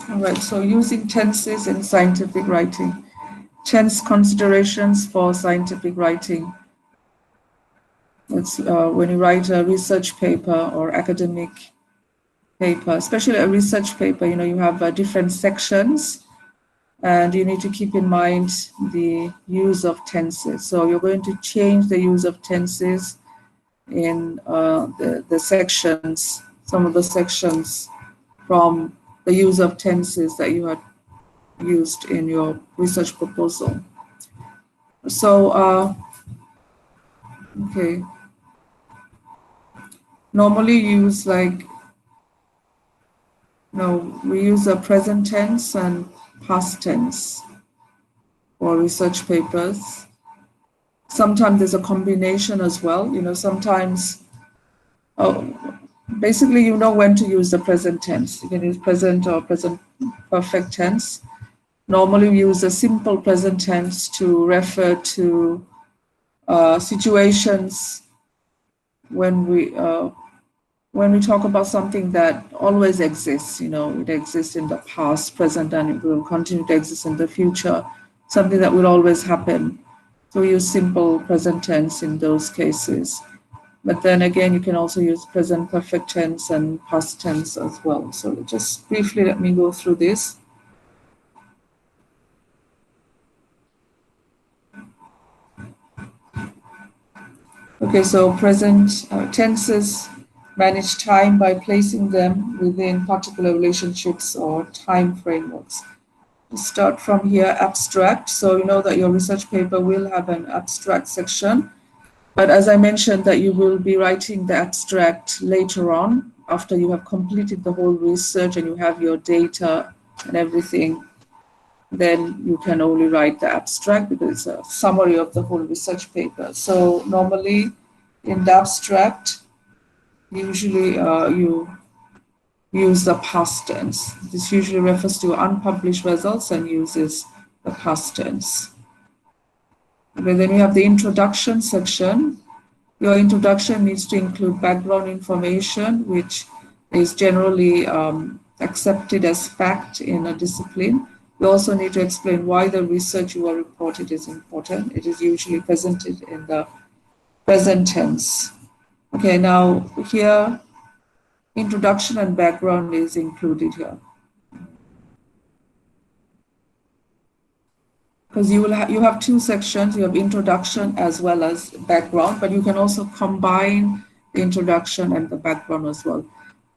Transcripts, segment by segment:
All right, so using tenses in scientific writing. Tense considerations for scientific writing. It's when you write a research paper or academic paper, especially a research paper, you have different sections, and you need to keep in mind the use of tenses. So you're going to change the use of tenses in the sections, some of the sections from the use of tenses that you had used in your research proposal. So, okay, normally use we use a present tense and past tense for research papers. Sometimes there's a combination as well. Sometimes, basically, when to use the present tense. You can use present or present perfect tense. Normally, we use a simple present tense to refer to situations when we talk about something that always exists. It exists in the past, present, and it will continue to exist in the future. Something that will always happen. So we use simple present tense in those cases. But then again, you can also use present perfect tense and past tense as well. So just briefly, let me go through this. Okay, so present tenses manage time by placing them within particular relationships or time frameworks. To start from here, abstract. So you know that your research paper will have an abstract section. But as I mentioned, that you will be writing the abstract later on after you have completed the whole research and you have your data and everything. Then you can only write the abstract because it's a summary of the whole research paper. So normally in the abstract, usually you use the past tense. This usually refers to unpublished results and uses the past tense. Okay, then we have the introduction section. Your introduction needs to include background information, which is generally accepted as fact in a discipline. You also need to explain why the research you are reported is important. It is usually presented in the present tense. Okay, now here, introduction and background is included here. Because you have two sections, you have introduction as well as background, but you can also combine the introduction and the background as well.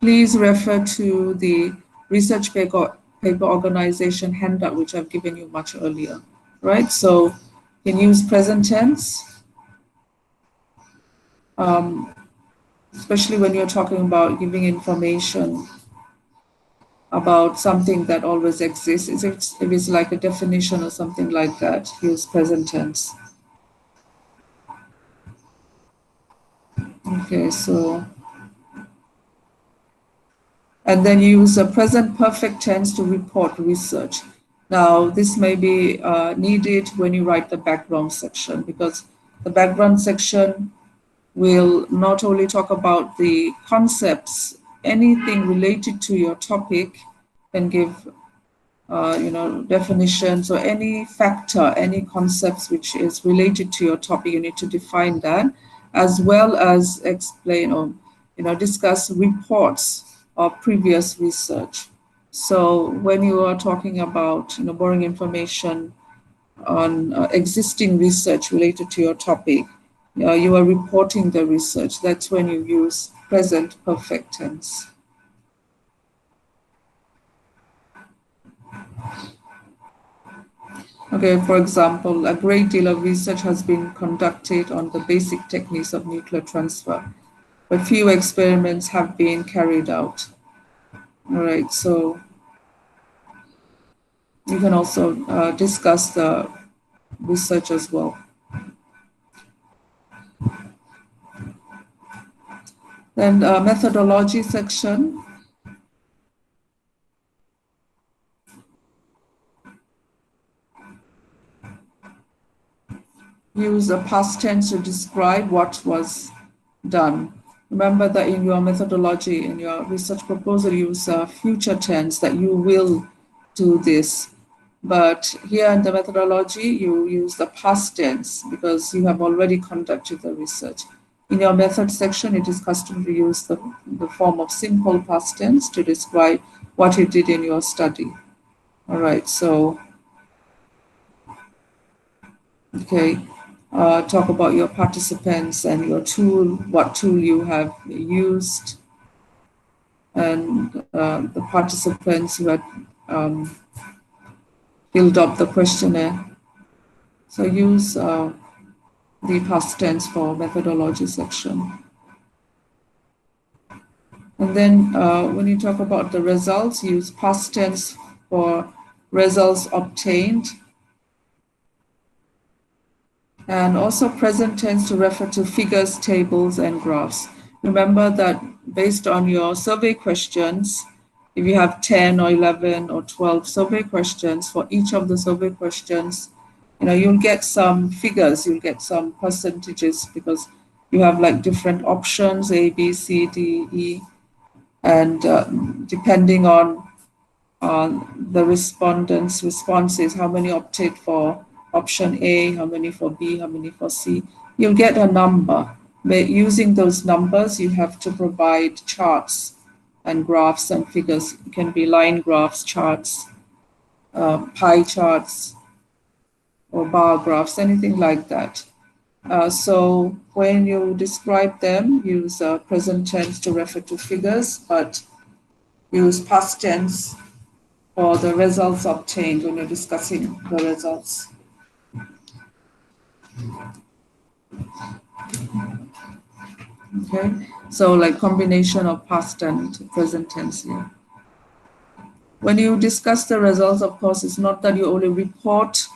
Please refer to the research paper organization handout, which I've given you much earlier, right? So you can use present tense, especially when you're talking about giving information about something that always exists. If it's like a definition or something like that, use present tense. Okay, so, and then use a present perfect tense to report research. Now, this may be needed when you write the background section, because the background section will not only talk about the concepts, anything related to your topic, can give definitions or any factor, any concepts which is related to your topic, you need to define that, as well as explain or discuss reports or previous research. So when you are talking about borrowing information on existing research related to your topic, you are reporting the research. That's when you use present perfect tense. Okay, for example, a great deal of research has been conducted on the basic techniques of nuclear transfer, but few experiments have been carried out. All right, so you can also discuss the research as well. Then methodology section. Use a past tense to describe what was done. Remember that in your methodology, in your research proposal, use a future tense, that you will do this. But here in the methodology, you use the past tense because you have already conducted the research. In your method section, it is customary to use the form of simple past tense to describe what you did in your study. All right, so, okay, talk about your participants and your tool, what tool you have used, and the participants who had filled up the questionnaire. So use the past tense for methodology section. And then when you talk about the results, use past tense for results obtained, and also present tense to refer to figures, tables, and graphs. Remember that based on your survey questions, if you have 10 or 11 or 12 survey questions, for each of the survey questions, you'll get some figures, you'll get some percentages because you have like different options, A, B, C, D, E, and depending on the respondents' responses, how many opted for option A, how many for B, how many for C, you'll get a number. But using those numbers, you have to provide charts and graphs and figures. It can be line graphs, charts, pie charts, or bar graphs, anything like that. So when you describe them, use present tense to refer to figures, but use past tense for the results obtained when you're discussing the results. Okay, so like combination of past and present tense here. When you discuss the results, of course, it's not that you only report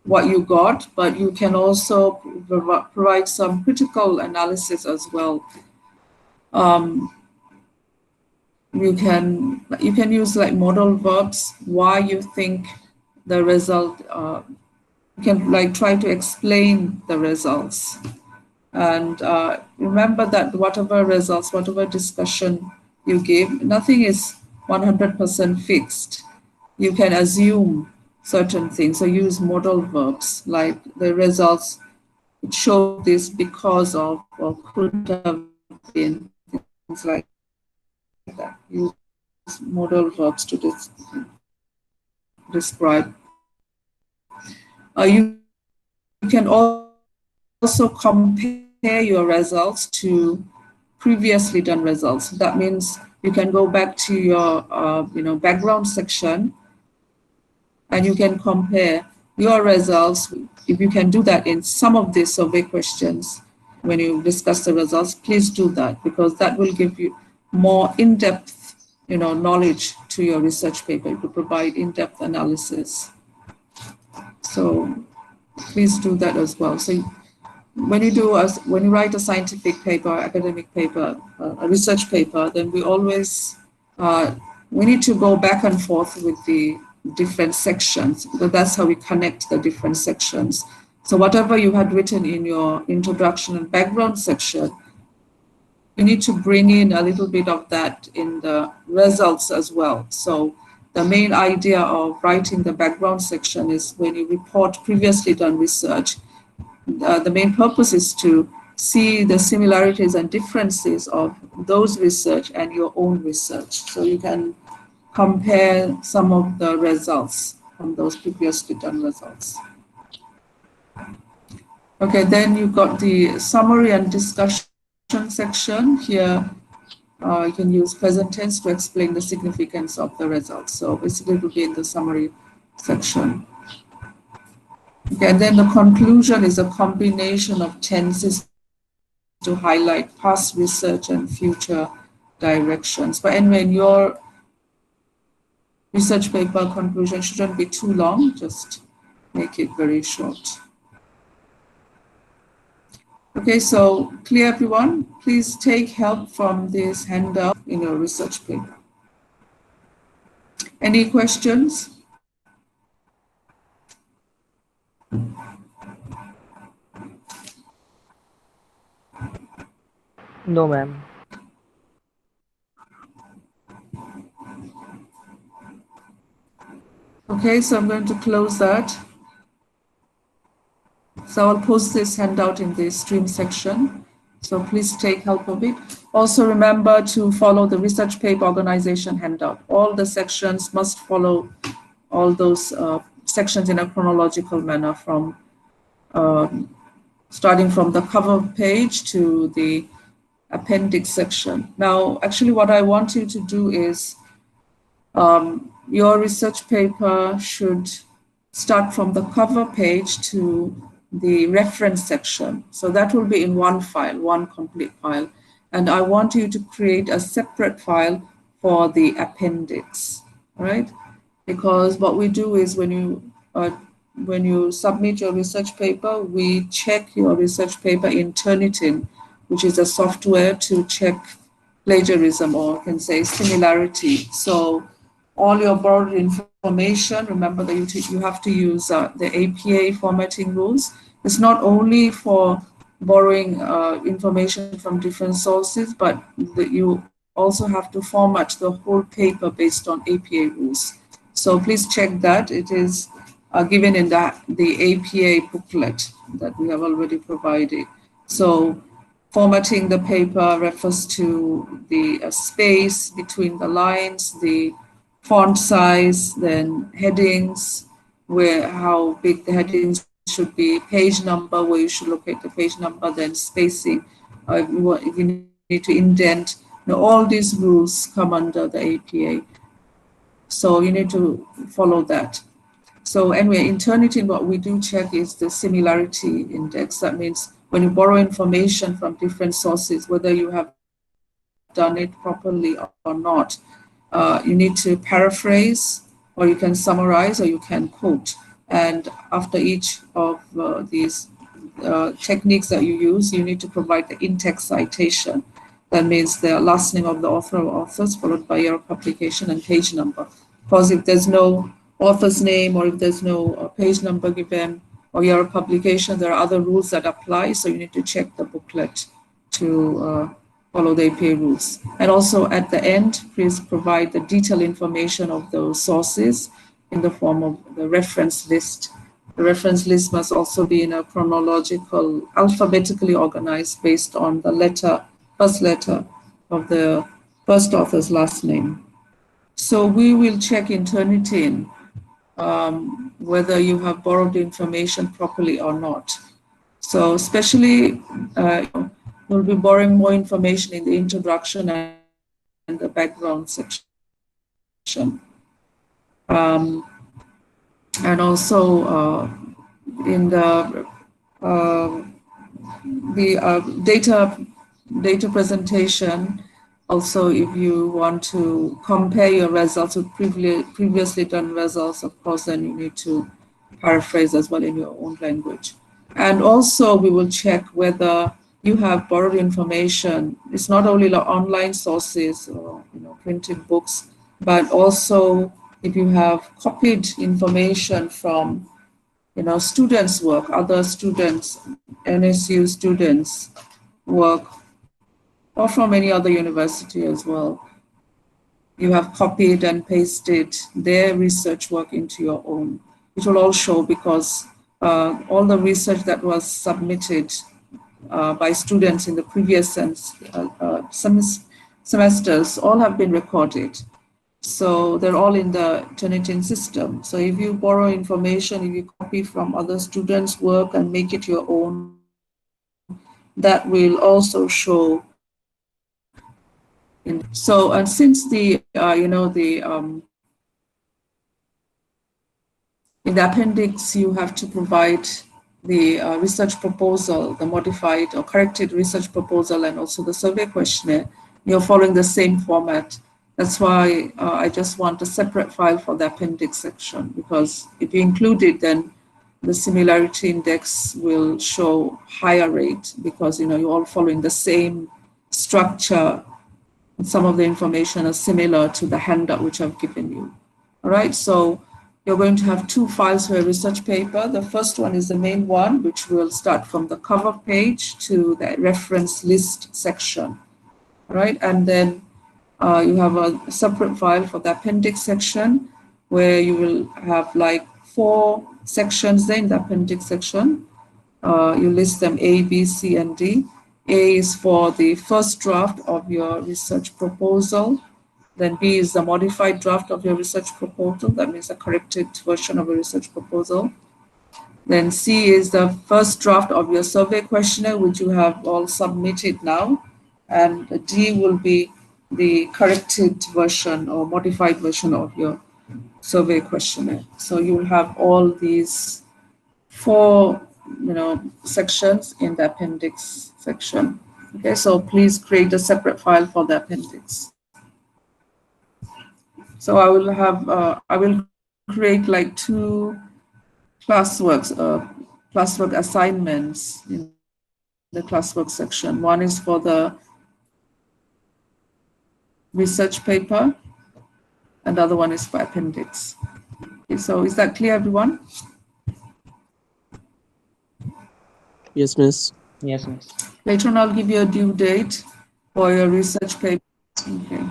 what you got, but you can also provide some critical analysis as well. You can use like modal verbs, why you think the result, you can like try to explain the results. And remember that whatever results, whatever discussion you give, nothing is 100% fixed. You can assume certain things. So use modal verbs like the results showed this because of or could have been, things like that. Use modal verbs to describe. You can also compare your results to previously done results. That means you can go back to your background section and you can compare your results. If you can do that in some of the survey questions when you discuss the results, please do that because that will give you more in-depth knowledge to your research paper to provide in-depth analysis. So please do that as well. So when you write a scientific paper, academic paper, a research paper, then we always we need to go back and forth with the different sections because that's how we connect the different sections. So whatever you had written in your introduction and background section, you need to bring in a little bit of that in the results as well. So the main idea of writing the background section is when you report previously done research, the main purpose is to see the similarities and differences of those research and your own research. So you can compare some of the results from those previously done results. Okay, then you've got the summary and discussion section. Here, you can use present tense to explain the significance of the results. So basically it will be in the summary section. Okay, and then the conclusion is a combination of tenses to highlight past research and future directions. But anyway, in your research paper, conclusion shouldn't be too long, just make it very short. Okay, so clear everyone? Please take help from this handout in your research paper. Any questions? No, ma'am. Okay, so I'm going to close that. So I'll post this handout in the stream section. So please take help of it. Also remember to follow the research paper organization handout. All the sections must follow all those sections in a chronological manner from starting from the cover page to the appendix section. Now, actually what I want you to do is your research paper should start from the cover page to the reference section. So that will be in one file, one complete file. And I want you to create a separate file for the appendix, right? Because what we do is when you submit your research paper, we check your research paper in Turnitin, which is a software to check plagiarism, or you can say similarity. So all your borrowed information, remember that you have to use the APA formatting rules. It's not only for borrowing information from different sources, but you also have to format the whole paper based on APA rules. So please check that. It is given in the APA booklet that we have already provided. So formatting the paper refers to the space between the lines, the font size, then headings, where how big the headings should be, page number, where you should locate the page number, then spacing, if you need to indent. All these rules come under the APA. So you need to follow that. So anyway, in Turnitin, what we do check is the similarity index. That means when you borrow information from different sources, whether you have done it properly or not, you need to paraphrase, or you can summarize, or you can quote. And after each of these techniques that you use, you need to provide the in-text citation. That means the last name of the author or authors, followed by year of publication and page number. Because if there's no author's name, or if there's no page number given, or year of publication, there are other rules that apply. So you need to check the booklet to follow the APA rules. And also at the end, please provide the detailed information of those sources in the form of the reference list. The reference list must also be in a chronological, alphabetically organized based on the first letter of the first author's last name. So we will check in Turnitin whether you have borrowed the information properly or not. So especially, we'll be borrowing more information in the introduction and the background section. And also in the data presentation, also if you want to compare your results with previously done results, of course, then you need to paraphrase as well in your own language. And also we will check whether you have borrowed information. It's not only the online sources or printed books, but also if you have copied information from students' work, other students, NSU students' work, or from any other university as well. You have copied and pasted their research work into your own. It will all show, because all the research that was submitted by students in the previous semesters all have been recorded. So they're all in the Turnitin system. So if you borrow information, if you copy from other students' work and make it your own, that will also show. So, and since in the appendix, you have to provide the research proposal, the modified or corrected research proposal, and also the survey questionnaire. You're following the same format. That's why I just want a separate file for the appendix section, because if you include it, then the similarity index will show higher rate, because you're all following the same structure. Some of the information is similar to the handout which I've given you. All right, so you're going to have two files for a research paper. The first one is the main one, which will start from the cover page to the reference list section. All right, and then you have a separate file for the appendix section, where you will have like 4 sections there in the appendix section. You list them A, B, C, and D. A is for the first draft of your research proposal. Then B is the modified draft of your research proposal. That means a corrected version of a research proposal. Then C is the first draft of your survey questionnaire, which you have all submitted now. And D will be the corrected version or modified version of your survey questionnaire. So you will have all these 4, sections in the appendix section. Okay, so please create a separate file for the appendix. So I will create like 2 classwork assignments in the classwork section. One is for the research paper, and the other one is for appendix. Okay, so is that clear, everyone? Yes, miss. Yes, miss. Later on, I'll give you a due date for your research paper. Okay.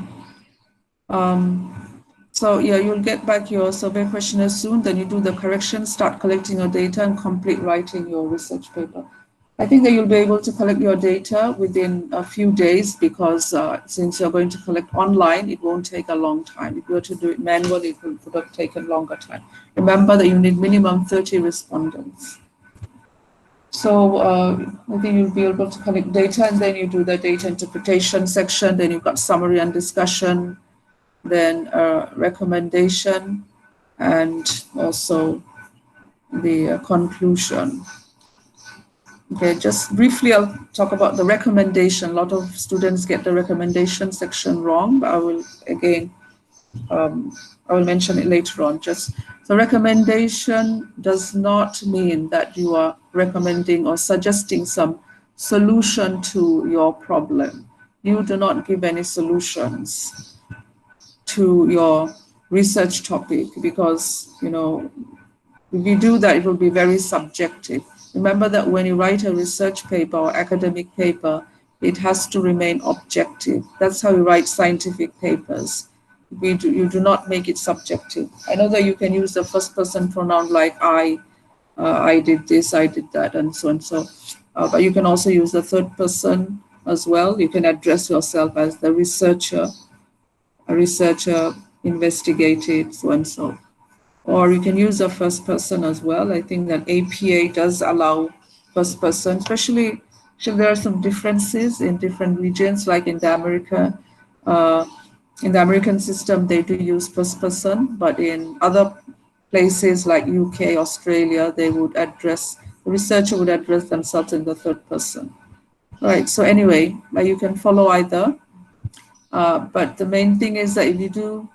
So yeah, you'll get back your survey questionnaire soon. Then you do the corrections, start collecting your data, and complete writing your research paper. I think that you'll be able to collect your data within a few days because since you're going to collect online, it won't take a long time. If you were to do it manually, it would have taken longer time. Remember that you need minimum 30 respondents. So I think you'll be able to collect data, and then you do the data interpretation section. Then you've got summary and discussion, then recommendation, and also the conclusion. Okay, just briefly, I'll talk about the recommendation. A lot of students get the recommendation section wrong, but I will again, I will mention it later on. Just the recommendation does not mean that you are recommending or suggesting some solution to your problem. You do not give any solutions to your research topic because, if you do that, it will be very subjective. Remember that when you write a research paper or academic paper, it has to remain objective. That's how you write scientific papers. You do not make it subjective. I know that you can use the first person pronoun like I did this, I did that, and so and so. But you can also use the third person as well. You can address yourself as the researcher. A researcher investigated so and so. Or you can use the first person as well. I think that APA does allow first person, especially there are some differences in different regions, like in the American system, they do use first person, but in other places like UK, Australia, the researcher would address themselves in the third person. All right, so anyway, you can follow either. But the main thing is that if you do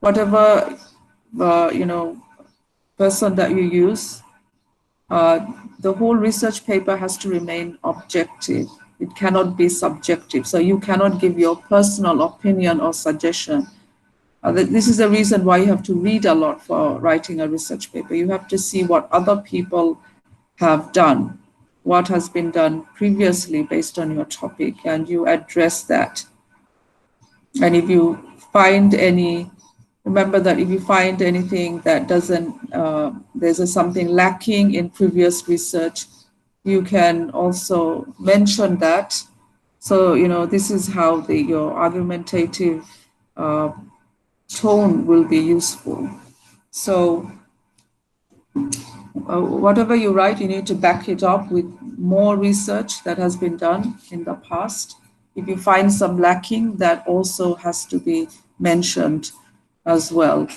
whatever, person that you use, the whole research paper has to remain objective. It cannot be subjective. So you cannot give your personal opinion or suggestion. This is the reason why you have to read a lot for writing a research paper. You have to see what other people have done, what has been done previously based on your topic, and you address that. And if you find remember that if you find anything that doesn't, there's something lacking in previous research, you can also mention that. So, this is how your argumentative tone will be useful. So whatever you write, you need to back it up with more research that has been done in the past. If you find some lacking, that also has to be mentioned as well.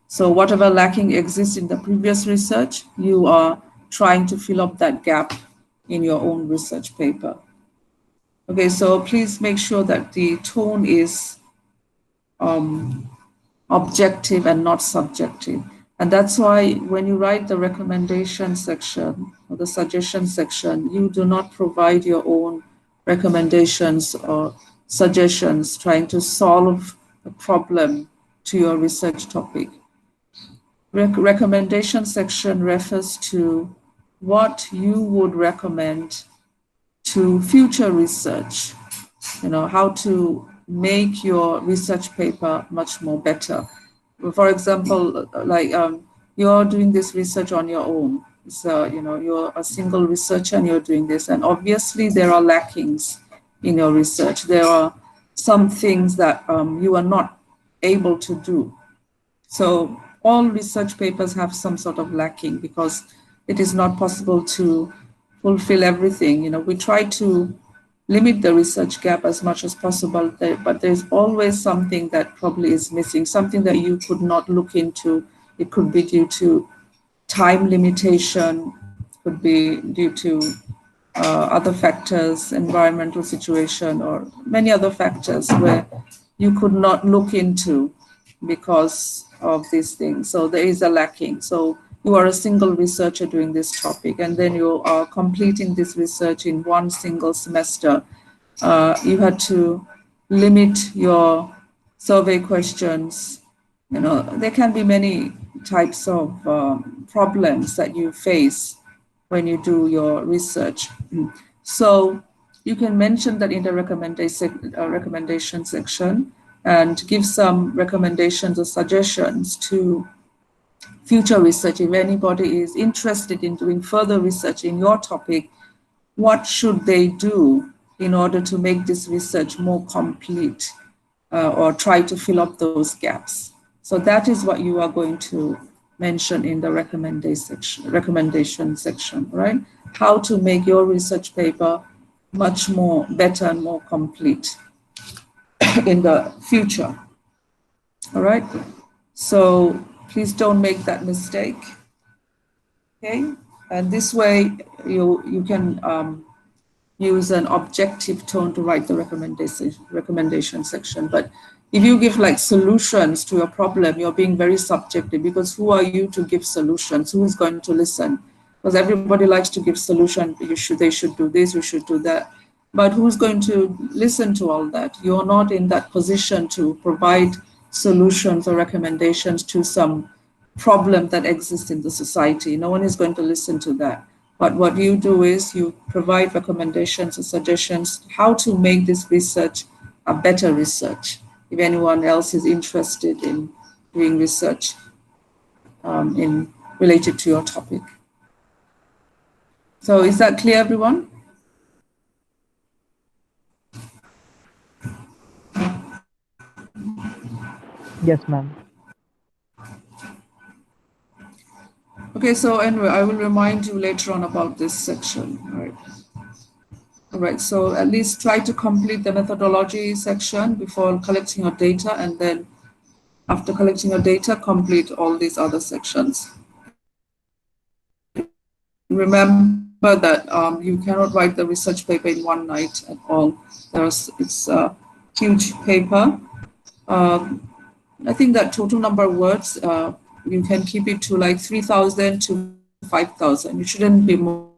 So whatever lacking exists in the previous research, you are trying to fill up that gap in your own research paper. Okay, so please make sure that the tone is objective and not subjective. And that's why when you write the recommendation section or the suggestion section, you do not provide your own recommendations or suggestions trying to solve a problem to your research topic. Recommendation section refers to what you would recommend to future research, how to make your research paper much more better. For example, like you're doing this research on your own. So, you're a single researcher and you're doing this. And obviously there are lackings in your research. There are some things that you are not able to do. So all research papers have some sort of lacking because it is not possible to fulfill everything. We try to limit the research gap as much as possible, but there's always something that probably is missing, something that you could not look into. It could be due to time limitation, could be due to other factors, environmental situation, or many other factors where you could not look into because of these things. So there is a lacking. So you are a single researcher doing this topic, and then you are completing this research in one single semester. You had to limit your survey questions. There can be many types of problems that you face when you do your research. So you can mention that in the recommendation section and give some recommendations or suggestions to future research. If anybody is interested in doing further research in your topic, what should they do in order to make this research more complete or try to fill up those gaps? So that is what you are going to mention in the recommendation section, right? How to make your research paper much more better and more complete in the future. All right. So please don't make that mistake. Okay. And this way you can use an objective tone to write the recommendation section. But if you give like solutions to a problem, you're being very subjective, because who are you to give solutions? Who is going to listen? Because everybody likes to give solutions. They should do this, you should do that. But who's going to listen to all that? You're not in that position to provide solutions or recommendations to some problem that exists in the society. No one is going to listen to that. But what you do is you provide recommendations or suggestions how to make this research a better research. If anyone else is interested in doing research in related to your topic. So is that clear, everyone? Yes, ma'am. Okay, so anyway, I will remind you later on about this section. All right, so at least try to complete the methodology section before collecting your data, and then after collecting your data, complete all these other sections. Remember that you cannot write the research paper in one night at all. It's a huge paper. I think that total number of words, you can keep it to like 3,000 to 5,000. It shouldn't be more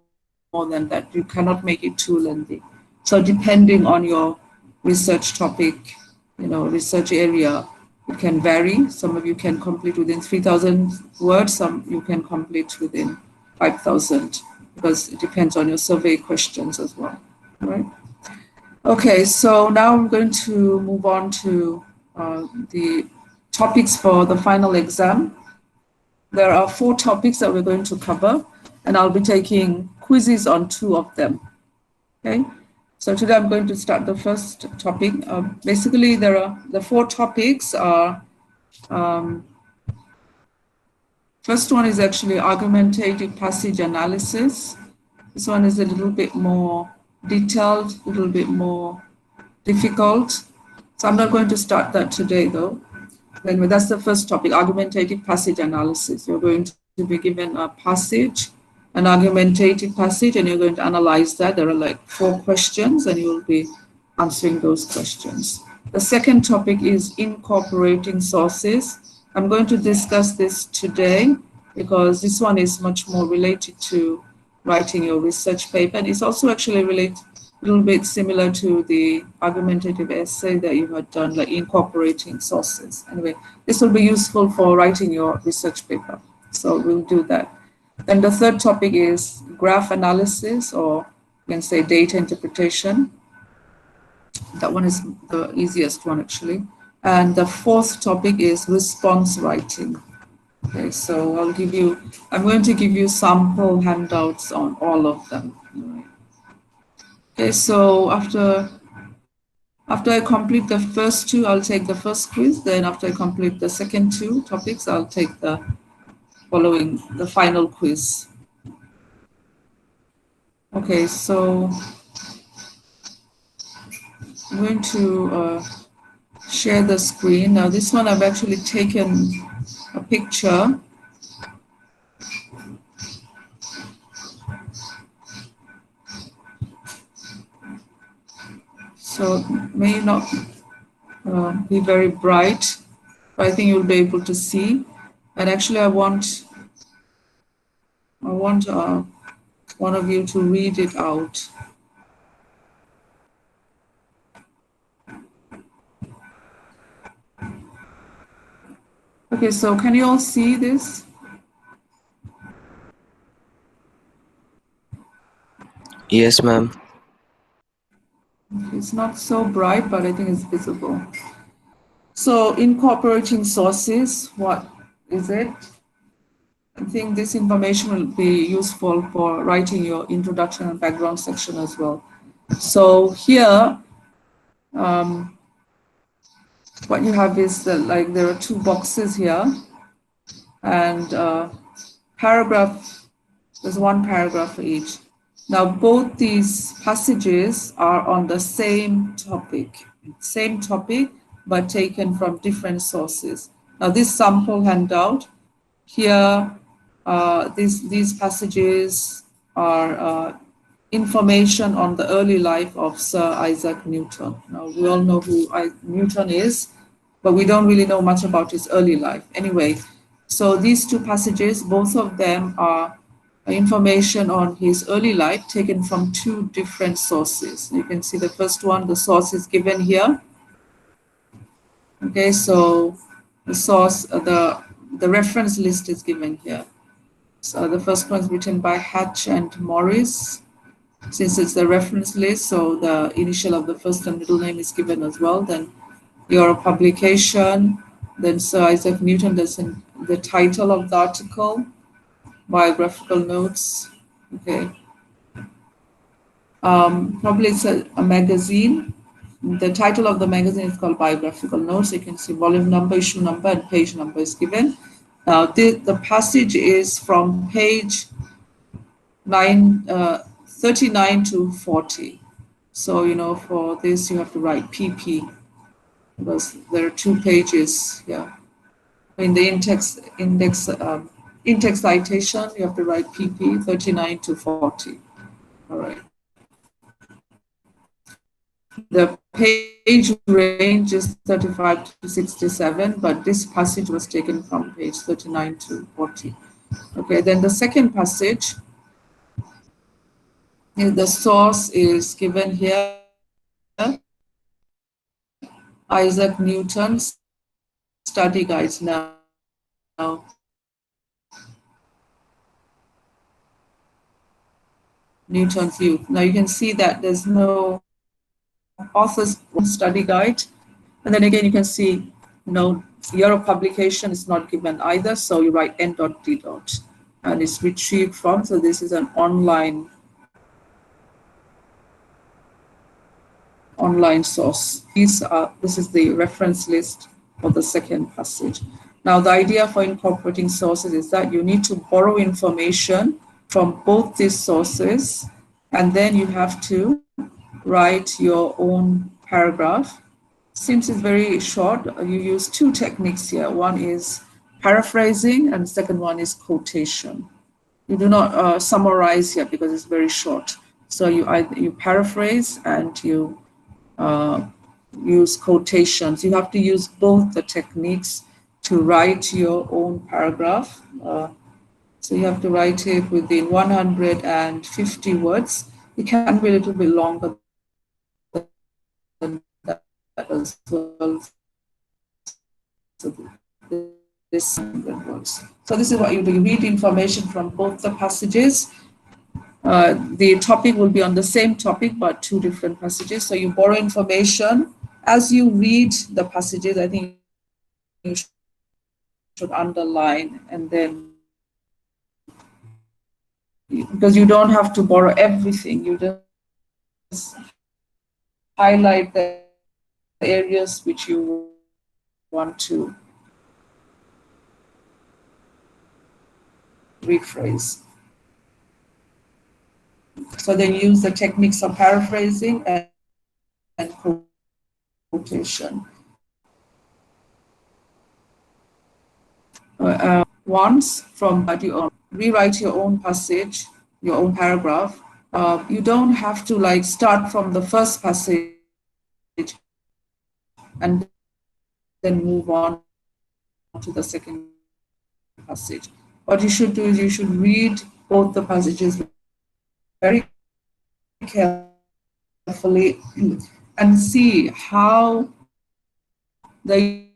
than that. You cannot make it too lengthy. So depending on your research topic, research area, it can vary. Some of you can complete within 3,000 words, some you can complete within 5,000, because it depends on your survey questions as well, right? Okay, so now I'm going to move on to the topics for the final exam. There are 4 topics that we're going to cover, and I'll be taking quizzes on 2 of them. Okay, so today I'm going to start the first topic. Basically, the 4 topics are, first one is actually argumentative passage analysis. This one is a little bit more detailed, a little bit more difficult. So I'm not going to start that today though. Anyway, that's the first topic, argumentative passage analysis. You're going to be given a passage, an argumentative passage, and you're going to analyze that. There are like 4 questions, and you will be answering those questions. The second topic is incorporating sources. I'm going to discuss this today because this one is much more related to writing your research paper, and it's also actually related a little bit similar to the argumentative essay that you had done, like incorporating sources. Anyway, this will be useful for writing your research paper. So we'll do that. Then the third topic is graph analysis, or you can say data interpretation. That one is the easiest one, actually. And the fourth topic is response writing. Okay, so I'm going to give you sample handouts on all of them. Okay, so after I complete the first two, I'll take the first quiz. Then after I complete the second two topics, I'll take the final quiz. Okay, so I'm going to share the screen. Now this one I've actually taken a picture. So it may not be very bright, but I think you'll be able to see. And actually I want one of you to read it out. Okay, so can you all see this? Yes, ma'am. It's not so bright, but I think it's visible. So incorporating sources, what is it? I think this information will be useful for writing your introduction and background section as well. So here, what you have is that like there are two boxes here, and there's one paragraph for each. Now both these passages are on the same topic, but taken from different sources. Now this sample handout here, these passages are information on the early life of Sir Isaac Newton. Now, we all know who Newton is, but we don't really know much about his early life. Anyway, so these two passages, both of them are information on his early life taken from two different sources. You can see the first one, the source is given here. Okay, so the source, the reference list is given here. So the first one is written by Hatch and Morris. Since it's the reference list, so the initial of the first and middle name is given as well. Then your publication, then Sir Isaac Newton, there's the title of the article, biographical notes. Okay. Probably it's a magazine. The title of the magazine is called Biographical Notes. You can see volume number, issue number, and page number is given. Now, the passage is from page 39 to 40. So, for this, you have to write PP because there are 2 pages here. In the in-text citation, you have to write PP 39 to 40. All right. The page range is 35 to 67, but this passage was taken from page 39 to 40. Okay, then the second passage, the source is given here, Isaac Newton's study guides. Now, Newton's youth. Now you can see that there's no author's study guide. And then again, you can see, year of publication is not given either. So you write N.D. And it's retrieved from, so this is an online source. This is the reference list for the second passage. Now, the idea for incorporating sources is that you need to borrow information from both these sources, and then you have to write your own paragraph. Since it's very short, you use 2 techniques here. One is paraphrasing, and the second one is quotation. You do not summarize here because it's very short. So you paraphrase and you use quotations. You have to use both the techniques to write your own paragraph. So you have to write it within 150 words. It can be a little bit longer than that as well. So this words. So this is what you do. You read information from both the passages. The topic will be on the same topic, but 2 different passages. So you borrow information as you read the passages, I think you should underline and then, because you don't have to borrow everything, you just highlight the areas which you want to rephrase. So then use the techniques of paraphrasing and quotation. Once from that, you rewrite your own passage, your own paragraph. You don't have to like start from the first passage and then move on to the second passage. What you should do is you should read both the passages very carefully and see how the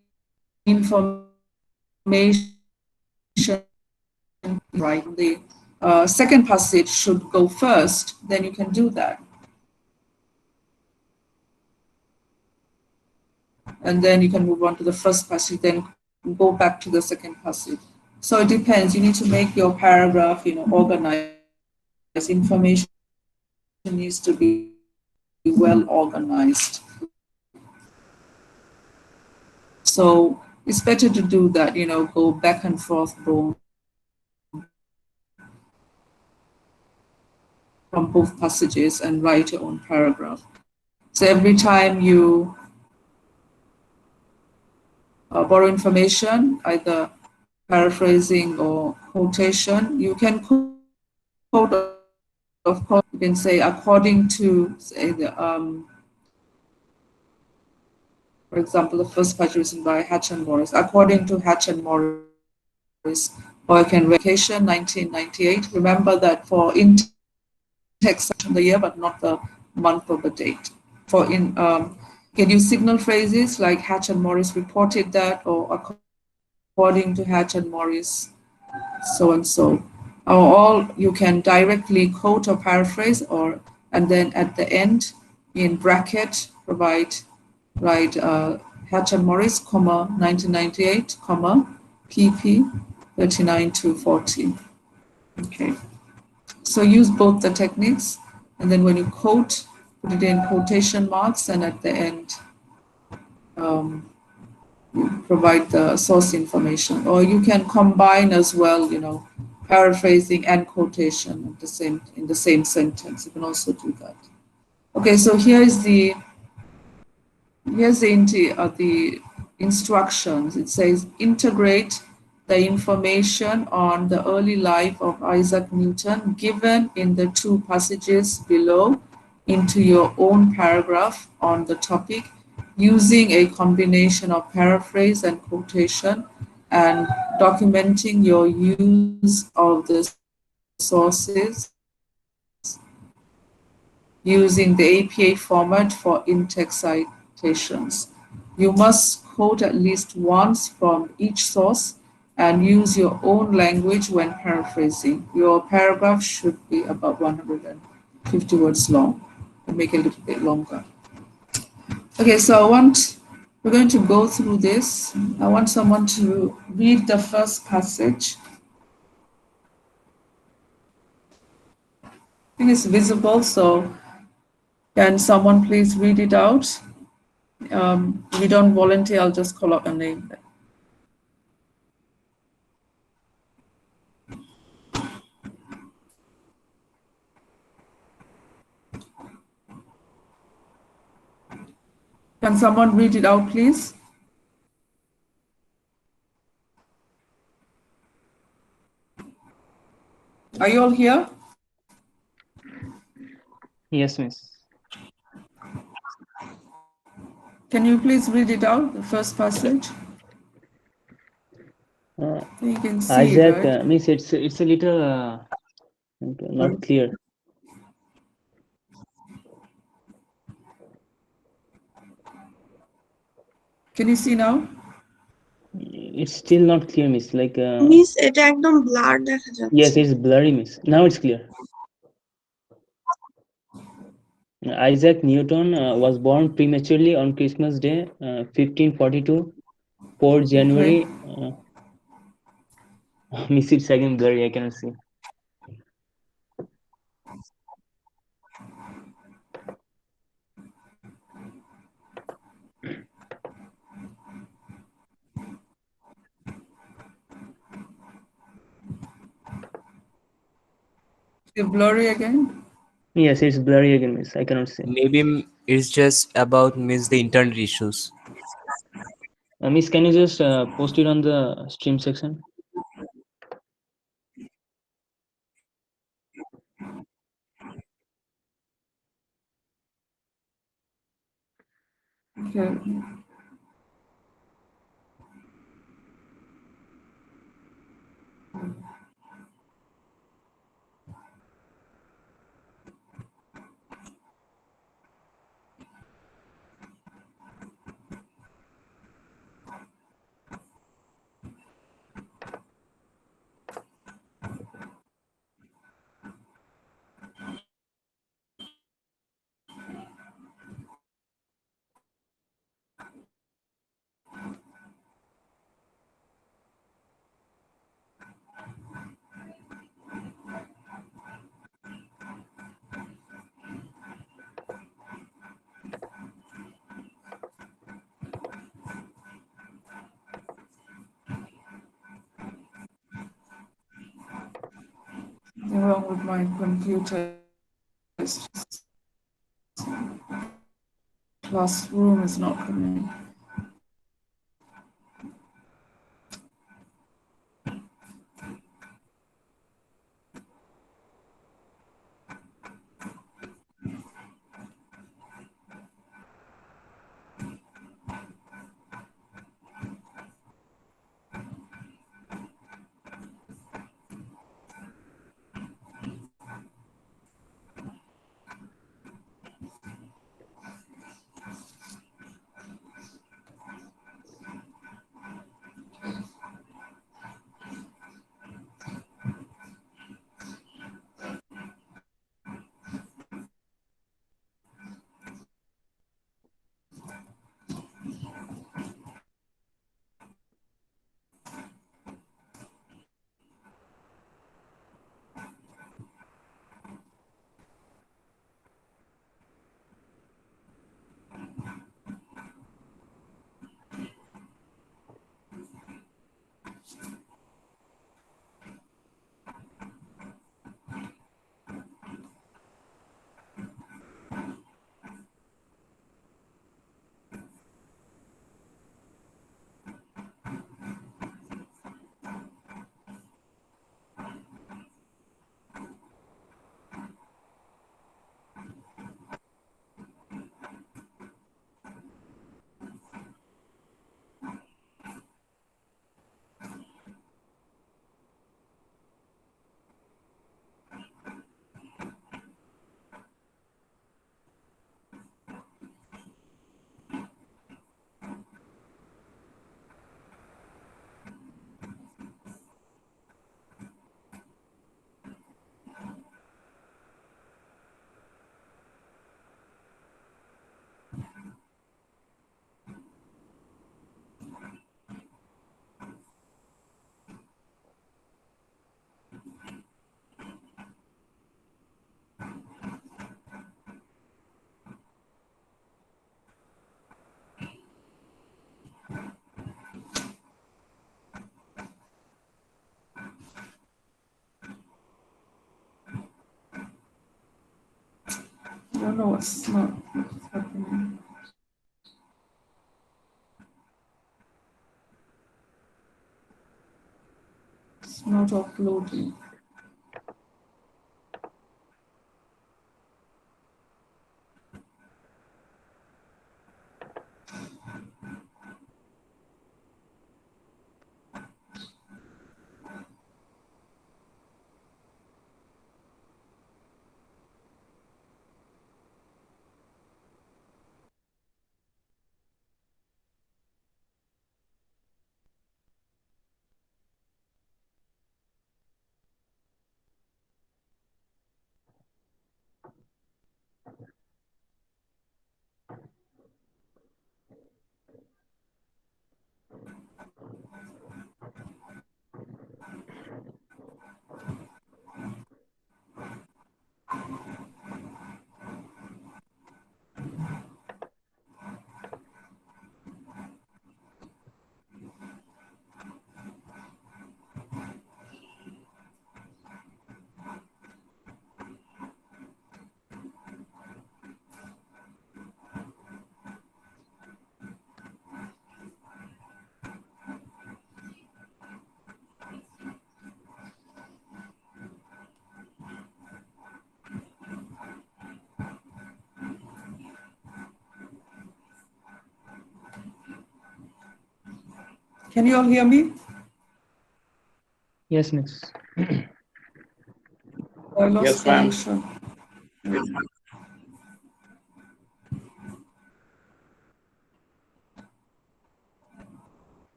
information is right. The second passage should go first, then you can do that. And then you can move on to the first passage, then go back to the second passage. So it depends. You need to make your paragraph, organized. Information needs to be well organized. So it's better to do that, go back and forth from both passages and write your own paragraph. So every time you borrow information, either paraphrasing or quotation, you can quote, of course, you can say according to, say, for example, the first page written by Hatch and Morris, according to Hatch and Morris, or you can vacation 1998. Remember that for in-text the year, but not the month or the date. You can use signal phrases like Hatch and Morris reported that, or according to Hatch and Morris, so and so. Or all you can directly quote or paraphrase, or and then at the end in bracket write Hatch and Morris, comma 1998, comma PP 39 to 40. Okay. So use both the techniques, and then when you quote, put it in quotation marks, and at the end, provide the source information. Or you can combine as well, paraphrasing and quotation in the same sentence. You can also do that. Okay, so the instructions. It says integrate the information on the early life of Isaac Newton given in the two passages below into your own paragraph on the topic using a combination of paraphrase and quotation, and documenting your use of the sources using the APA format for in-text citations. You must quote at least once from each source and use your own language when paraphrasing. Your paragraph should be about 150 words long. I'll make it a little bit longer. Okay, so we're going to go through this. I want someone to read the first passage. I think it's visible, so can someone please read it out? If you don't volunteer, I'll just call out a name. Can someone read it out, please? Are you all here? Yes, miss. Can you please read it out, the first passage? You can see Isaac, it, right? miss, it's a little not clear. Can you see now? It's still not clear, miss. Like miss এটা একদম blur দেখা yes, যাচ্ছে। it's blurry, miss. Now it's clear. Isaac Newton was born prematurely on Christmas Day, 1542, 4 Okay. January. Miss it second blurry, I cannot see. You blurry again? Yes, it's blurry again, miss. I cannot see. Maybe it's just about miss the internet issues. Miss, can you just post it on the stream section? Okay. Something wrong with my computer. It's just classroom is not coming. I don't know what's happening. It's not uploading. Can you all hear me? Yes, miss. I lost Yes, ma'am. connection.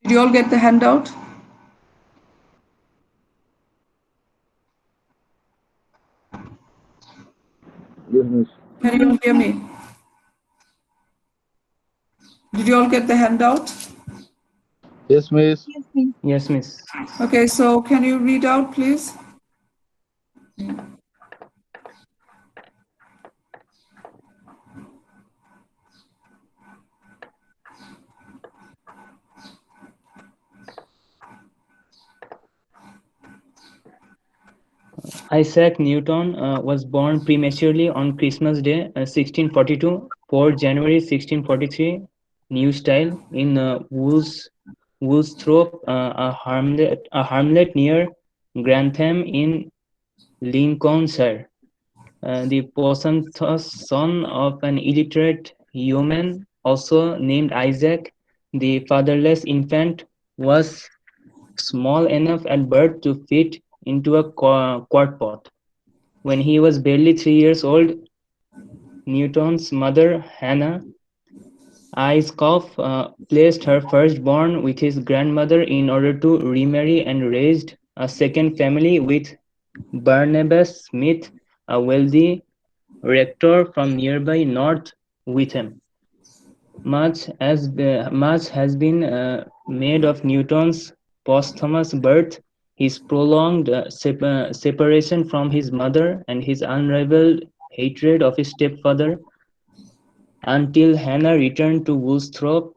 Did you all get the handout? Yes, miss. Can you all hear me? Did you all get the handout? Yes, miss. Yes, miss. Okay, so can you read out, please? Isaac Newton was born prematurely on Christmas Day, 1642, 4 January 1643, New Style, in Woolsthorpe, a hamlet near Grantham in Lincolnshire. The posthumous son of an illiterate yeoman, also named Isaac, the fatherless infant was small enough at birth to fit into a quart pot. When he was barely 3 years old, Newton's mother, Hannah Ayscough, placed her firstborn with his grandmother in order to remarry and raised a second family with Barnabas Smith, a wealthy rector from nearby North Witham. Much has been made of Newton's posthumous birth, his prolonged separation from his mother, and his unrivaled hatred of his stepfather, until Hannah returned to Woolsthorpe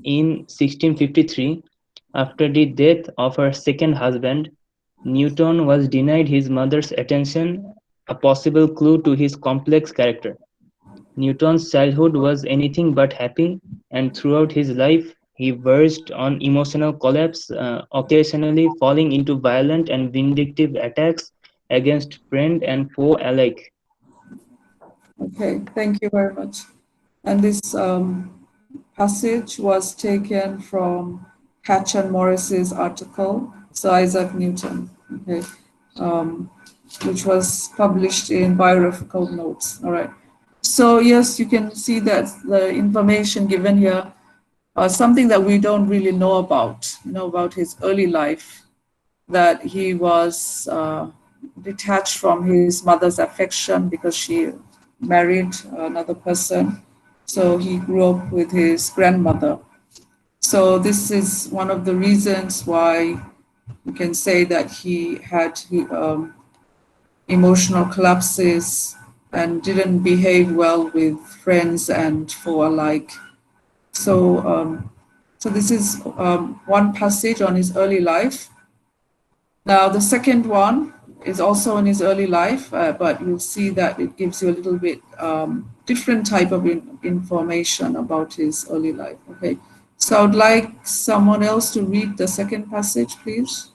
in 1653. After the death of her second husband, Newton was denied his mother's attention, a possible clue to his complex character. Newton's childhood was anything but happy, and throughout his life he verged on emotional collapse, occasionally falling into violent and vindictive attacks against friend and foe alike. Okay, thank you very much. And this passage was taken from Hatch and Morris's article, Sir Isaac Newton, okay, um, which was published in Biographical Notes. All right. So yes, you can see that the information given here are something that we don't really know about his early life, that he was detached from his mother's affection because she married another person. So he grew up with his grandmother. So this is one of the reasons why we can say that he had emotional collapses and didn't behave well with friends and for alike. So, so this is one passage on his early life. Now, the second one is also in his early life, but you'll see that it gives you a little bit different type of information about his early life. Okay, so I would like someone else to read the second passage, please.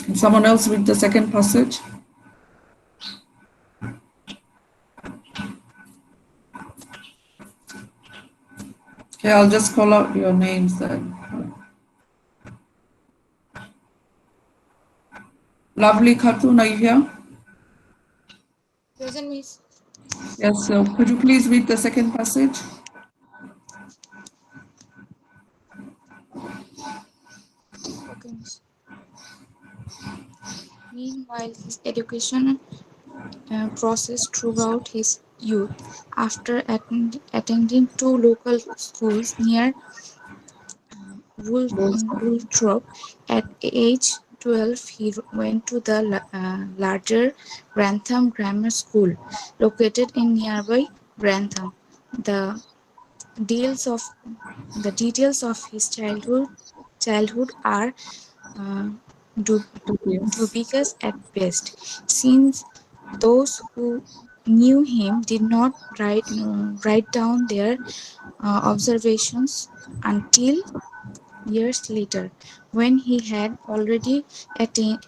Can someone else read the second passage? Okay, I'll just call out your names then. Lovely Khatun, are you here? Present, Miss. Yes, so could you please read the second passage? Okay, Miss. Meanwhile, his education process throughout his youth, after attending two local schools near Woolthrop, at age 12, he went to the larger Grantham Grammar School, located in nearby Grantham. The deals of the details of his childhood are uh, du- Yes. dubious at best, since those who knew him did not write down their observations until years later, when he had already attained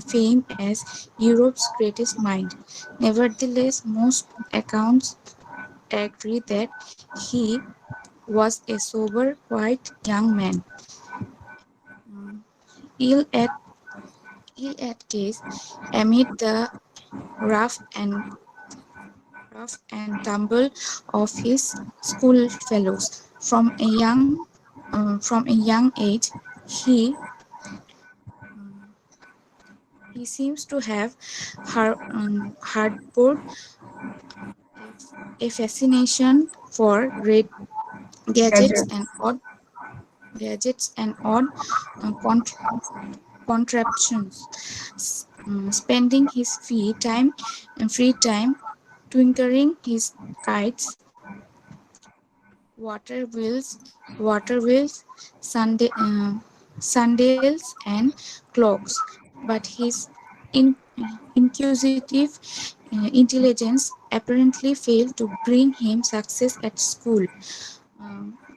fame as Europe's greatest mind. Nevertheless, most accounts agree that he was a sober, quiet young man, um, ill at case amid the rough and tumble of his schoolfellows. From a young age, he seems to have harbored a fascination for great gadgets Gadget. and odd uh, con- contraptions, spending his free time tinkering his kites, water wheels, sandals, and clocks. But his in, inquisitive intelligence apparently failed to bring him success at school,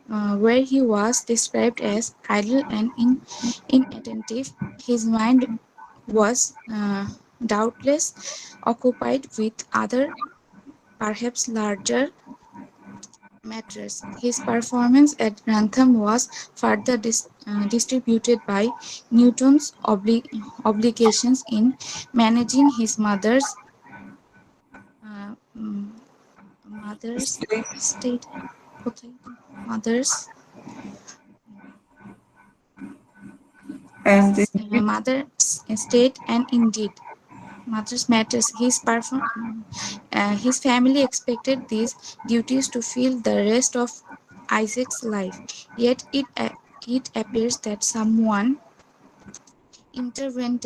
where he was described as idle and inattentive. His mind was doubtless occupied with other, perhaps larger matters. His performance at Grantham was further distributed by Newton's obligations in managing his uh, mm, mother's state, mother's And the mother's estate, and indeed mother's matters. His family expected these duties to fill the rest of Isaac's life. Yet it appears that someone intervened,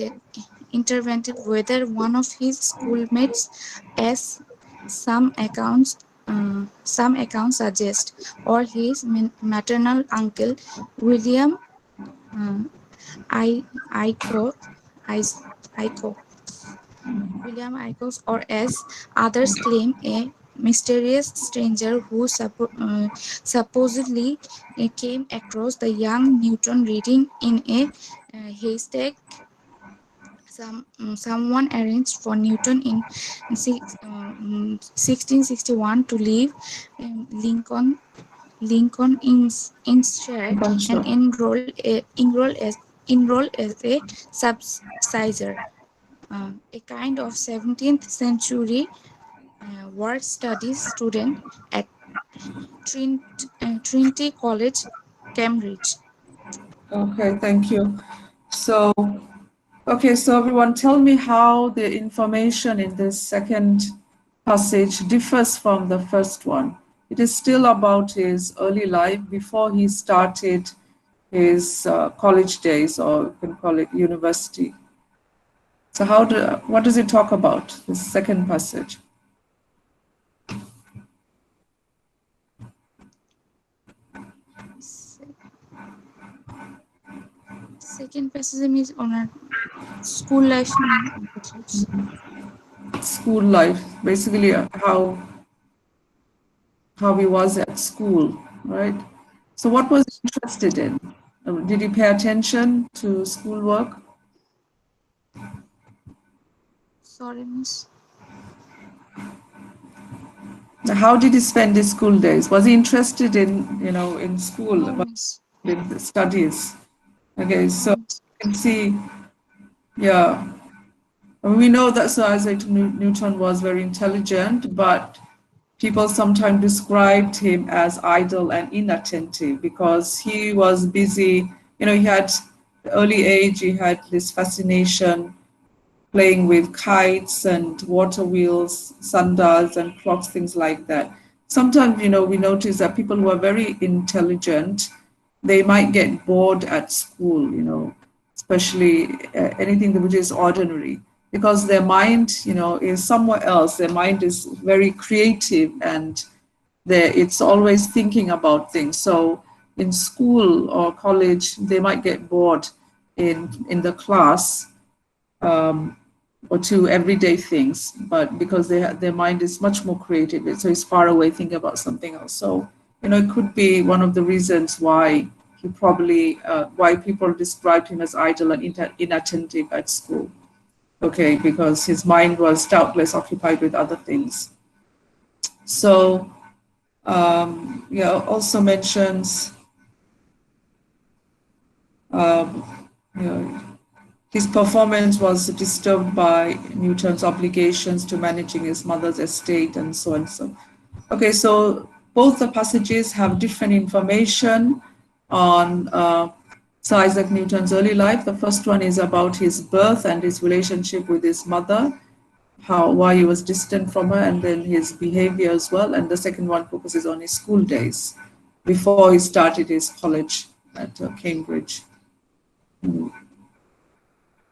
whether one of his schoolmates, as some accounts suggest, or his maternal uncle William uh, I, Ico, Ico, William Icos, or as others claim, a mysterious stranger who supposedly came across the young Newton reading in a haystack. Someone arranged for Newton in 1661 to leave Lincoln Shire and concept. enroll as a subsidizer, a kind of 17th century war studies student at Trinity College, Cambridge. Okay, thank you. So, okay, so everyone tell me how the information in this second passage differs from the first one. it is still about his early life before he started his college days, or you can call it university. So what does it talk about, this second passage? Second passage is on a school life. School life, basically how he was at school, right? So what was he interested in? Did he pay attention to schoolwork? Sorry, miss. How did he spend his school days? Was he interested in school, No, miss. in the studies? Okay, No, so miss. you can see, yeah, we know that Sir Isaac Newton was very intelligent, but people sometimes described him as idle and inattentive because he was busy. He had early age, he had this fascination playing with kites and water wheels, sundials and clocks, things like that. Sometimes, we notice that people who are very intelligent, they might get bored at school, especially anything which is ordinary, because their mind, is somewhere else. Their mind is very creative and it's always thinking about things. So in school or college, they might get bored in the class, or to everyday things, but because their mind is much more creative, so it's far away thinking about something else. So it could be one of the reasons why he probably why people described him as idle and inattentive at school. Okay, because his mind was doubtless occupied with other things. So also mentions um, you know, his performance was disturbed by Newton's obligations to managing his mother's estate and so on. So, okay, so both the passages have different information on Sir Isaac Newton's early life. The first one is about his birth and his relationship with his mother, why he was distant from her, and then his behavior as well. And the second one focuses on his school days before he started his college at Cambridge.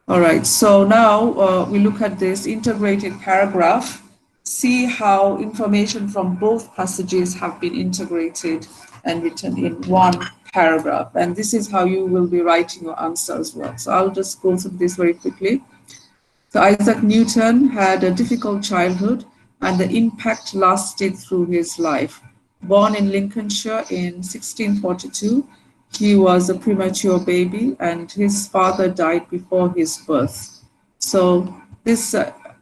All right, so now we look at this integrated paragraph, see how information from both passages have been integrated and written in one paragraph. And this is how you will be writing your answer as well. So I'll just go through this very quickly. So Isaac Newton had a difficult childhood and the impact lasted through his life. Born in Lincolnshire in 1642, he was a premature baby and his father died before his birth. So this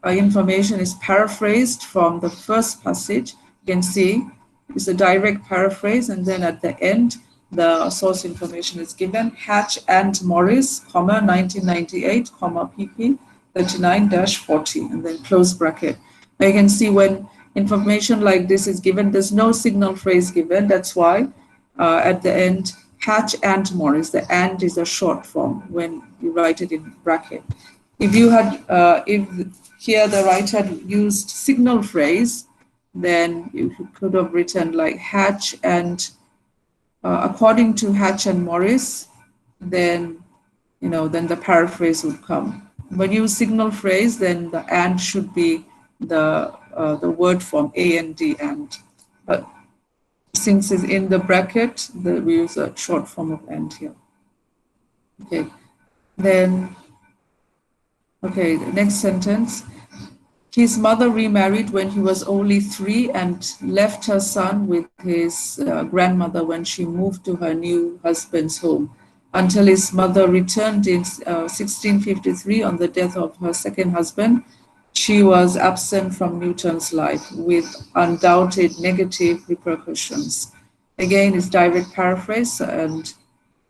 information is paraphrased from the first passage. You can see it's a direct paraphrase, and then at the end, the source information is given. Hatch and Morris, 1998, pp. 39-40, and then close bracket. Now you can see when information like this is given, there's no signal phrase given. That's why at the end, Hatch and Morris, the and is a short form when you write it in bracket. If you had, if here the writer had used signal phrase, then you could have written like Hatch and, according to Hatch and Morris, then, then the paraphrase would come. When you use signal phrase, then the and should be the word form A and D and. But since it's in the bracket, we use a short form of and here. Okay, then, okay, the next sentence. His mother remarried when he was only 3 and left her son with his grandmother when she moved to her new husband's home, until his mother returned in 1653 on the death of her second husband. She was absent from Newton's life with undoubted negative repercussions. Again, it's direct paraphrase, and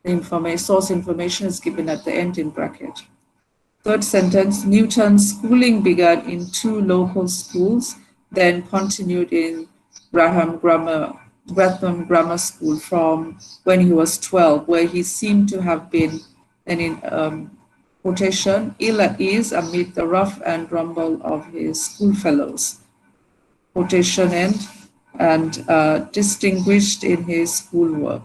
the source information is given at the end in bracket. Third sentence, Newton's schooling began in 2 local schools, then continued in Gratham Grammar School from when he was 12, where he seemed to have been, and in quotation, ill at ease amid the rough and rumble of his schoolfellows. Quotation end. and distinguished in his schoolwork.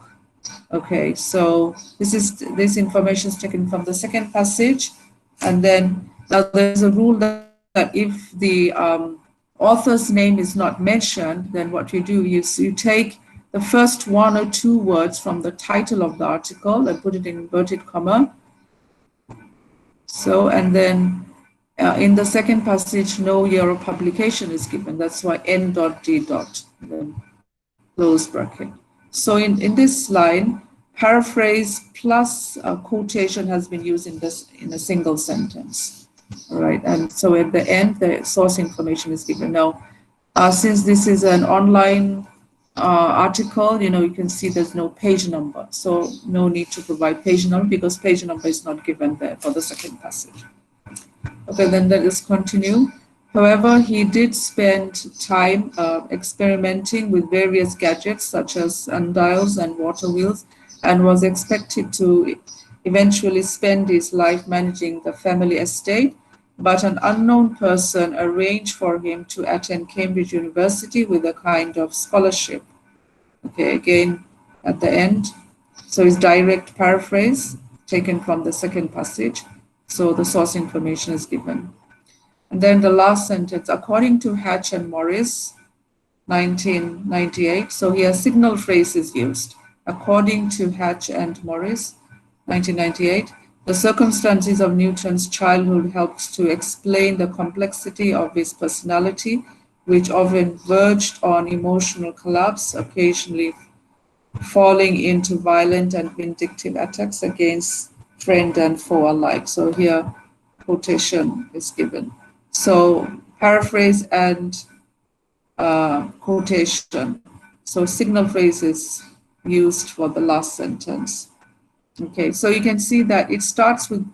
Okay, so this information is taken from the second passage, and then now there's a rule that if the author's name is not mentioned, then what you do is you take the first one or two words from the title of the article and put it in inverted comma. So, and then in the second passage, no year of publication is given. That's why N.D. Then close bracket. So in this line, paraphrase plus quotation has been used in a single sentence. All right, and so at the end, the source information is given. Now, since this is an online article, you can see there's no page number. So no need to provide page number because page number is not given there for the second passage. Okay, then let us continue. However, he did spend time experimenting with various gadgets such as sundials and water wheels, and was expected to eventually spend his life managing the family estate. But an unknown person arranged for him to attend Cambridge University with a kind of scholarship. Okay, again at the end. So it's direct paraphrase taken from the second passage. So the source information is given. And then the last sentence, according to Hatch and Morris, 1998. So here signal phrase is used. According to Hatch and Morris, 1998, the circumstances of Newton's childhood helped to explain the complexity of his personality, which often verged on emotional collapse, occasionally falling into violent and vindictive attacks against friend and foe alike. So here quotation is given. So paraphrase and quotation. So signal phrase is used for the last sentence. Okay, so you can see that it starts with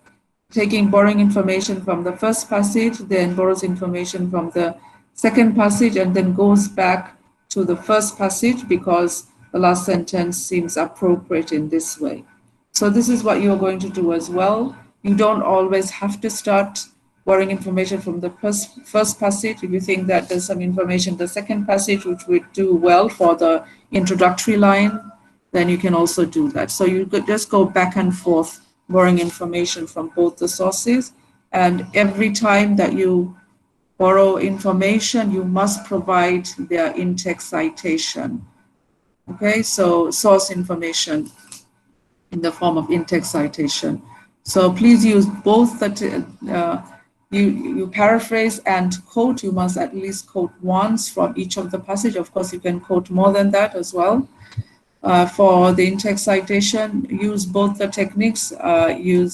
borrowing information from the first passage, then borrows information from the second passage, and then goes back to the first passage because the last sentence seems appropriate in this way. So this is what you're going to do as well. You don't always have to start borrowing information from the first passage. If you think that there's some information in the second passage which would do well for the introductory line, then you can also do that. So you could just go back and forth borrowing information from both the sources. And every time that you borrow information, you must provide their in-text citation. Okay, so source information in the form of in-text citation. So please use both you paraphrase and quote. You must at least quote once from each of the passage. Of course, you can quote more than that as well. For the in-text citation, use both the techniques. You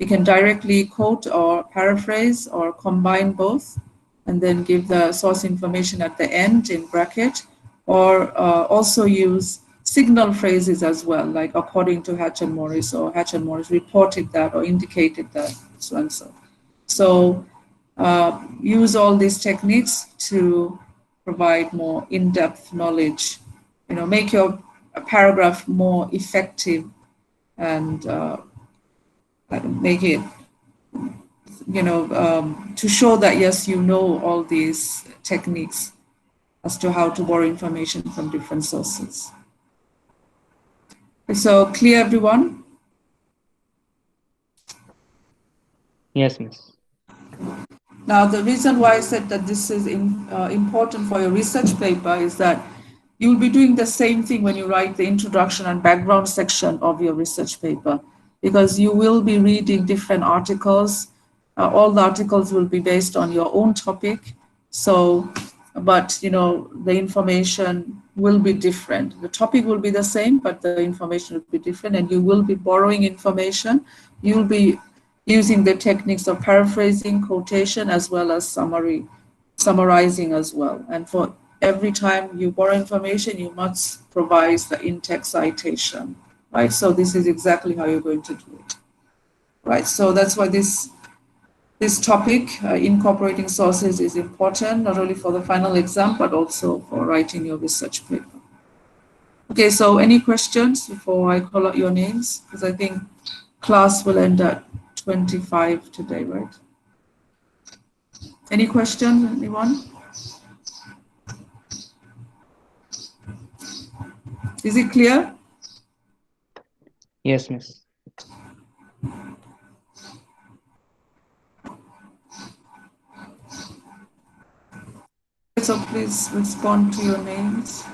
can directly quote or paraphrase or combine both, and then give the source information at the end in bracket, or also use signal phrases as well, like according to Hatch and Morris, or Hatch and Morris reported that or indicated that, so and so. So use all these techniques to provide more in-depth knowledge, make your paragraph more effective and make it, to show that, yes, you know all these techniques as to how to borrow information from different sources. So clear, everyone? Yes, miss. Now, the reason why I said that this is important for your research paper is that you'll be doing the same thing when you write the introduction and background section of your research paper, because you will be reading different articles. All the articles will be based on your own topic. So, but the information will be different. The topic will be the same, but the information will be different, and you will be borrowing information. You'll be using the techniques of paraphrasing, quotation, as well as summarizing as well. And for every time you borrow information, you must provide the in-text citation, right? So this is exactly how you're going to do it, right? So that's why this topic, incorporating sources, is important, not only for the final exam, but also for writing your research paper. Okay, so any questions before I call out your names? Because I think class will end at 25 today, right? Any questions, anyone? Is it clear? Yes, miss. So please respond to your names.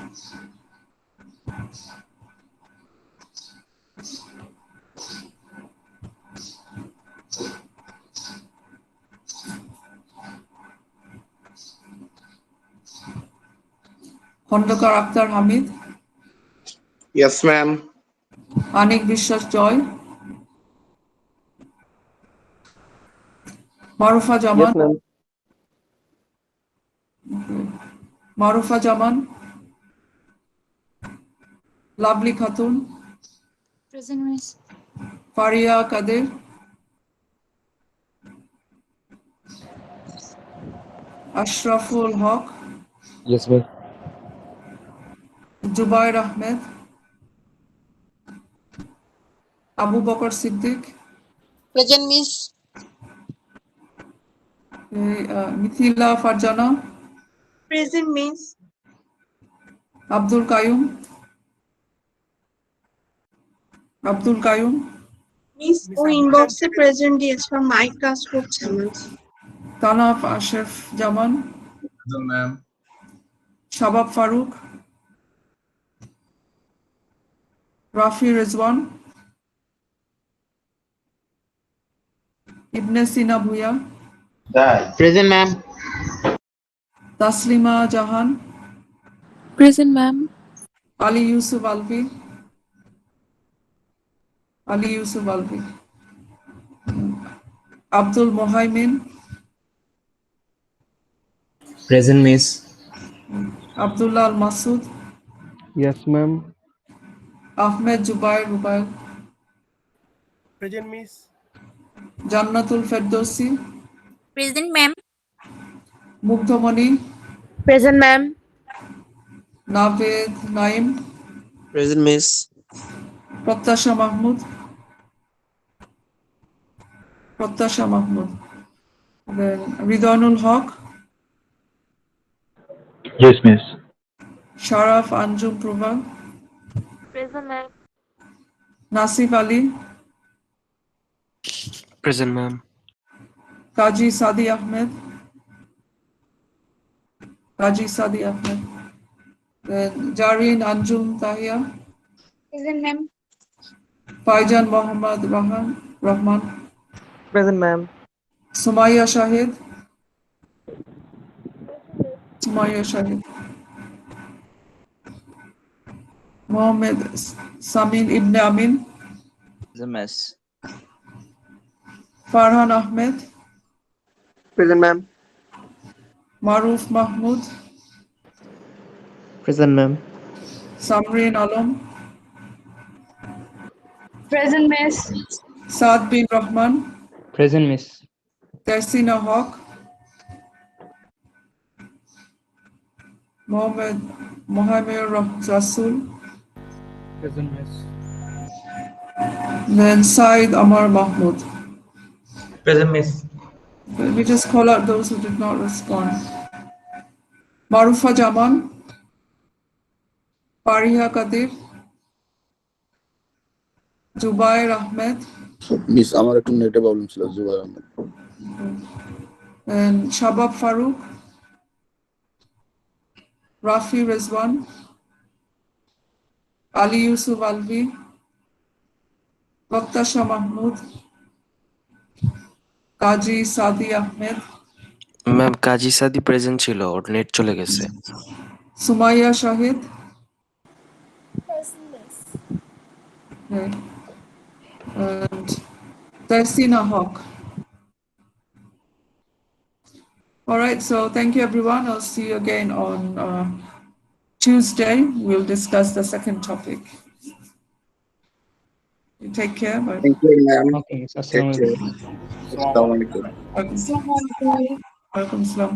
Khandakar Akter Hamid, Yes, ma'am. Anik Biswas Joy, Marufa Zaman, Yes, ma'am. Marufa Zaman, Lovely Khatun, Present, miss. Faria Kader, Ashraful Haque, Yes, ma'am. Zubair Ahmed, Abu Bakar Siddique, Present, miss. Mithila Farzana, Present, miss. Abdul Kayum, Abdul Kayum, miss ও ইনবক্সে present দিয়েছে বা mic কাজ করছে না। তানাফ আশরাফ জামান, Present, ma'am. শাবাব ফারুক, রাফি রেজওয়ান, ইবনে সিনা Bhuiyan, Present, ma'am. Taslima জাহান, Present, ma'am. Ali Yusuf Alvi, Ali Yusuf Alvi, Abdul Mohaimin, Present, miss. Abdullah Al Masud, Yes, ma'am. Ahmed Jubair রুবাইল, Present, miss. জান্নাতুল Ferdousi, Present, ma'am. মুগ্ধমণি, Present, ma'am. Naved Naim, Present, miss. প্রত্যাশা মাহমুদ, প্রত্যাশা Mahmud, then Ridwanul হক, Yes, miss. Sharaf Anjum প্রভা, Present, ma'am. Nasif Ali, Present, ma'am. কাজী সাদি আহমেদ, কাজী সাদি Ahmed, then Zarin Anjum Tahiya, Present, ma'am. Faizan Mohammad Rahman, Present, ma'am. Sumaiya Shahid, Sumaiya Shahid, Mohammad Samin ইবনে আমিন, Present, miss. Farhan Ahmed, Present, ma'am. মারুফ Mahmud, Present, ma'am. Samreen Alam, Present, miss. সাদ বিন Rahman, Present, miss. তেহসিনা হক, মোহাম্মদ মোহাম্মদ রাসুল, Present, miss. then Said Amar Mahmood. Present, miss. We just call out those who did not respond. Marufa Jaman, Fariha Kadir, Jubair Ahmed, Miss, আমার একটু নেটে problem ছিল Zubair Ahmed. and Shabab Farooq, Rafi Rizwan, Ali Yusuf Alvi, Baktasha Mahmood, Kaji Sadi Ahmed, ma'am Kazi Sadi present ছিল, ওর net চলে গেছে। Sumaya Shahid, Present, miss. right, and Tehsina Haq. All right, so thank you everyone. I'll see you again on Tuesday. We'll discuss the second topic. You take care. Bye. Thank you, ma'am. Okay, miss. Take Assalamu care. alaikum. Assalamu alaikum. Welcome. Assalamu alaikum. Welcome, Salam.